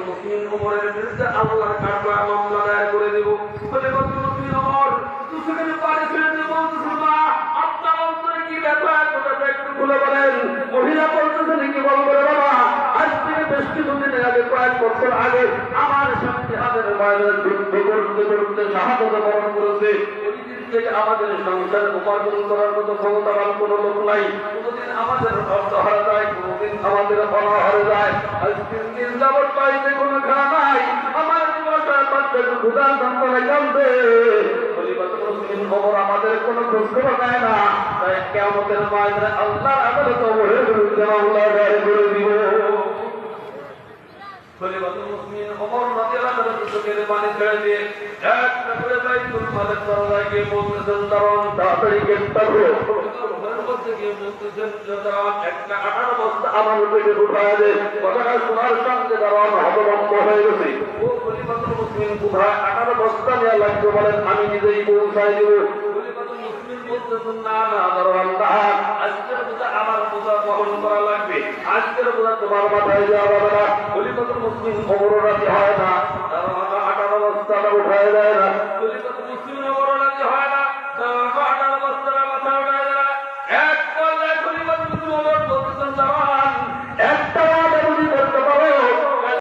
মুসলিম ওমরের বিরুদ্ধে আল্লাহর কাঠগড়ায় মামলা দায়ের করে দেব। খলিফাতুল মুসলিম ওমর দুশোখানে পানি ফেলে দিয়ে বলতেছে, মা আপনার অন্তরে কি ব্যাপার ওটা একটু খুলে বলেন। মহিলা বলতেছেন, কি বলবো রে বাবা, আজ থেকে বেশ কিছুদিনের আগে, কয়েক বছর আগে আমার স্বামী জিহাদের ময়দানে যুদ্ধ করতে করতে শাহাদাত বরণ করেছে। থেকে আমাদের সংসার উপার্জন করার মতো ক্ষমতাবান কোন লোক নাই। কোনদিন আমাদের অর্থ হারা যায়, কোনদিন আমাদের অনাহারে যায়। আজ 3 দিন যাবৎ বাড়িতে কোনো খাওয়া নাই। আমার বাচ্চার ক্ষুধার যন্ত্রণায় কাঁদবে। খলিফাতুল মুসলিম ওমর আমাদের কোনো খোঁজ খবর নেয় না। তাই কিয়ামতের ময়দানে আল্লাহর আদালতে ওমরের বিরুদ্ধে মামলা দায়ের করে দিব। খলিফাতুল মুসলিম ওমর রাদিয়াল্লাহু আনহু চোখের পানি ছেড়ে দিয়ে একটা করে বাইতুল মালের দরজায় গিয়ে বলতেছেন, দাঁড়ান, তাড়াতাড়ি গ্রেফতার হলো। ঘরের মধ্যে গিয়ে বলতেছেন, দাঁড়ান, একটা 18 বস্তা আমার পেটে উঠায় দে। কথাটা শোনার সঙ্গে দাঁড়ান হতভম্ব হয়ে গেছে। ও খলিফাতুল মুসলিম কোথায় 18 বস্তা নেওয়া লাগবে বলেন, আমি নিজেই পৌঁছায় দেব। খলিফাতুল মুসলিম বলতেছেন, না না দাঁড়ান, আজকের বোঝা আমার বোঝা বহন করা লাগবে, আজকের বোঝা তোমার মাথায় দেওয়া যাবে না। খলিফাতুল মুসলিম ওমর